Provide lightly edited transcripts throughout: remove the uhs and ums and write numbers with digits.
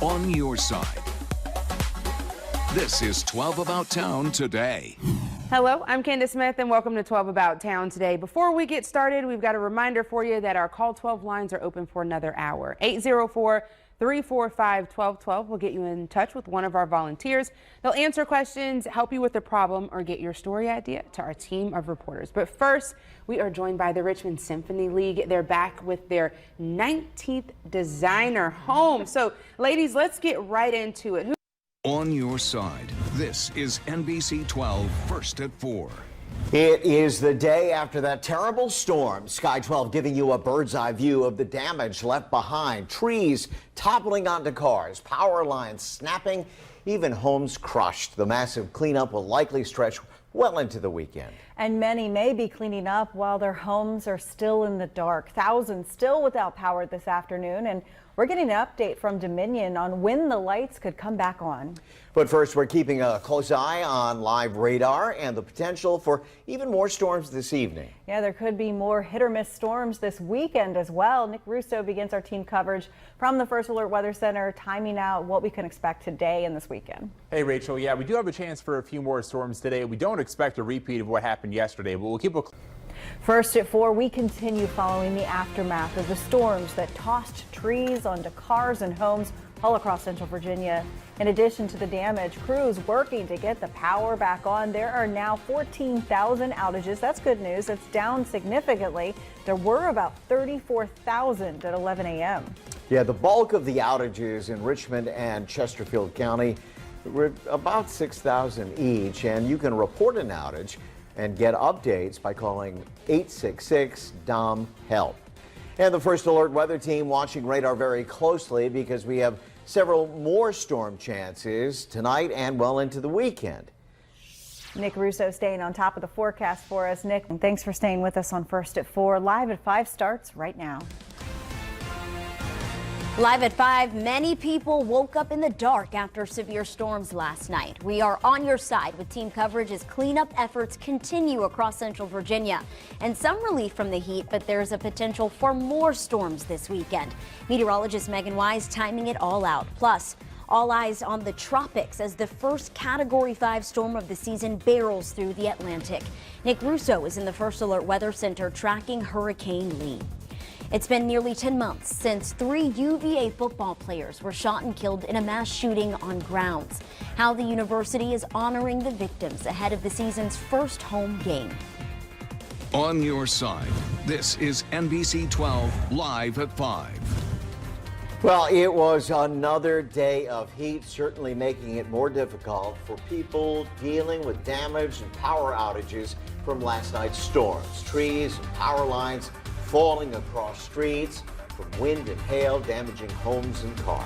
on your side. This is 12 About Town today. Hello, I'm Candace Smith and welcome to 12 About Town today. Before we get started, we've got a reminder for you that our Call 12 lines are open for another hour. 804-345-1212 will get you in touch with one of our volunteers. They'll answer questions, help you with the problem, or get your story idea to our team of reporters. But first, we are joined by the Richmond Symphony League. They're back with their 19th designer home. So, ladies, let's get right into it. On your side, this is NBC12 First at 4. It is the day after that terrible storm. Sky 12 giving you a bird's eye view of the damage left behind. Trees toppling onto cars, power lines snapping, even homes crushed. The massive cleanup will likely stretch well into the weekend. And many may be cleaning up while their homes are still in the dark. Thousands still without power this afternoon, and we're getting an update from Dominion on when the lights could come back on. But first, we're keeping a close eye on live radar and the potential for even more storms this evening. Yeah, there could be more hit or miss storms this weekend as well. Nick Russo begins our team coverage from the First Alert Weather Center, timing out what we can expect today and this weekend. Hey, Rachel. Yeah, we do have a chance for a few more storms today. We don't expect a repeat of what happened yesterday, but we'll keep a... First at 4, we continue following the aftermath of the storms that tossed trees onto cars and homes all across Central Virginia. In addition to the damage, crews working to get the power back on. There are now 14,000 outages. That's good news. It's down significantly. There were about 34,000 at 11 a.m. Yeah, the bulk of the outages in Richmond and Chesterfield County were about 6,000 each, and you can report an outage and get updates by calling 866-DOM-HELP. And the First Alert Weather Team watching radar very closely because we have several more storm chances tonight and well into the weekend. Nick Russo staying on top of the forecast for us. Nick, thanks for staying with us on First at 4. Live at 5 starts right now. Live at 5, many people woke up in the dark after severe storms last night. We are on your side with team coverage as cleanup efforts continue across Central Virginia. And some relief from the heat, but there's a potential for more storms this weekend. Meteorologist Megan Wise timing it all out. Plus, all eyes on the tropics as the first Category 5 storm of the season barrels through the Atlantic. Nick Russo is in the First Alert Weather Center tracking Hurricane Lee. It's been nearly 10 months since 3 UVA football players were shot and killed in a mass shooting on grounds. How the university is honoring the victims ahead of the season's first home game. On your side, this is NBC12 Live at 5. Well, it was another day of heat, certainly making it more difficult for people dealing with damage and power outages from last night's storms. Trees and power lines falling across streets from wind and hail, damaging homes and cars.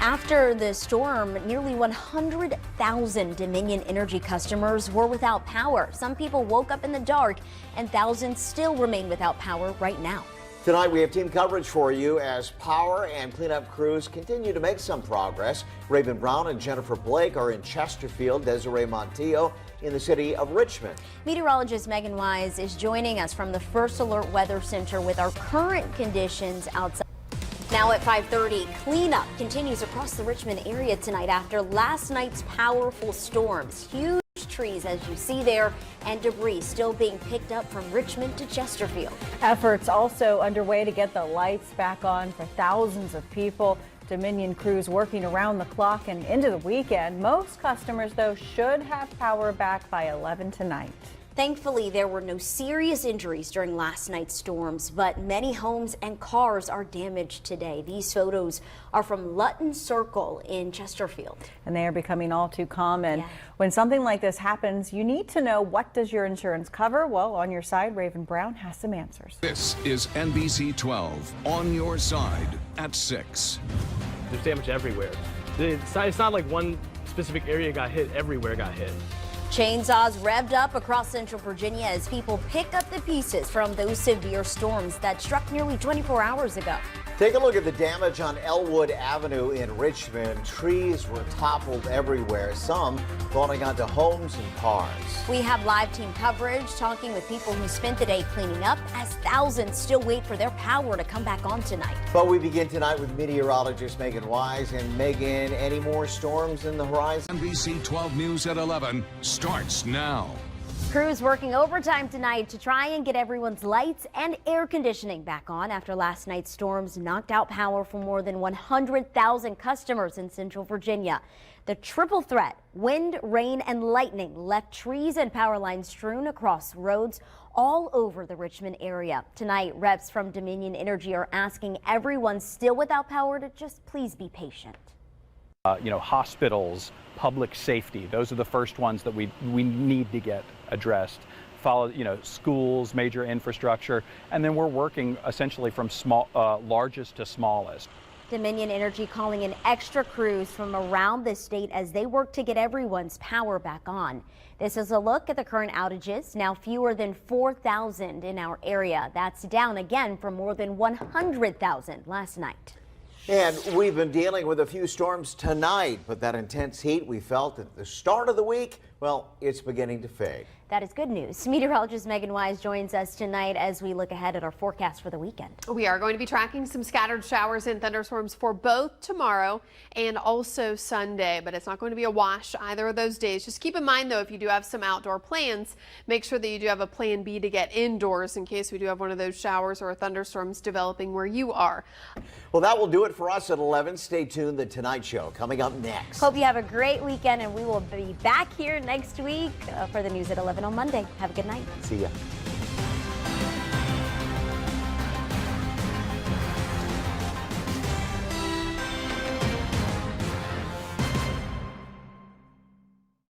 After the storm, nearly 100,000 Dominion Energy customers were without power. Some people woke up in the dark, and thousands still remain without power right now. Tonight we have team coverage for you as power and cleanup crews continue to make some progress. Raven Brown and Jennifer Blake are in Chesterfield, Desiree Montillo in the city of Richmond. Meteorologist Megan Wise is joining us from the First Alert Weather Center with our current conditions outside. Now at 5:30, cleanup continues across the Richmond area tonight after last night's powerful storms. Huge trees, as you see there, and debris still being picked up from Richmond to Chesterfield. Efforts also underway to get the lights back on for thousands of people. Dominion crews working around the clock and into the weekend. Most customers, though, should have power back by 11 tonight. Thankfully, there were no serious injuries during last night's storms, but many homes and cars are damaged today. These photos are from Lutton Circle in Chesterfield. And they are becoming all too common. Yeah. When something like this happens, you need to know, what does your insurance cover? Well, on your side, Raven Brown has some answers. This is NBC12 On Your Side at 6. There's damage everywhere. It's not like one specific area got hit, everywhere got hit. Chainsaws revved up across Central Virginia as people pick up the pieces from those severe storms that struck nearly 24 hours ago. Take a look at the damage on Elwood Avenue in Richmond. Trees were toppled everywhere, some falling onto homes and cars. We have live team coverage talking with people who spent the day cleaning up as thousands still wait for their power to come back on tonight. But we begin tonight with meteorologist Megan Wise. And Megan, any more storms in the horizon? NBC 12 News at 11 starts now. Crews working overtime tonight to try and get everyone's lights and air conditioning back on after last night's storms knocked out power for more than 100,000 customers in Central Virginia. The triple threat, wind, rain, and lightning, left trees and power lines strewn across roads all over the Richmond area. Tonight, reps from Dominion Energy are asking everyone still without power to just please be patient. Hospitals, public safety, those are the first ones that we need to get addressed. Follow, schools, major infrastructure, and then we're working essentially from largest to smallest. Dominion Energy calling in extra crews from around the state as they work to get everyone's power back on. This is a look at the current outages, now fewer than 4,000 in our area. That's down again from more than 100,000 last night. And we've been dealing with a few storms tonight, but that intense heat we felt at the start of the week, well, it's beginning to fade. That is good news. Meteorologist Megan Wise joins us tonight as we look ahead at our forecast for the weekend. We are going to be tracking some scattered showers and thunderstorms for both tomorrow and also Sunday, but it's not going to be a wash either of those days. Just keep in mind, though, if you do have some outdoor plans, make sure that you do have a plan B to get indoors in case we do have one of those showers or thunderstorms developing where you are. Well, that will do it for us at 11. Stay tuned. The Tonight Show coming up next. Hope you have a great weekend, and we will be back here next week for the news at 11 on Monday. Have a good night. See ya.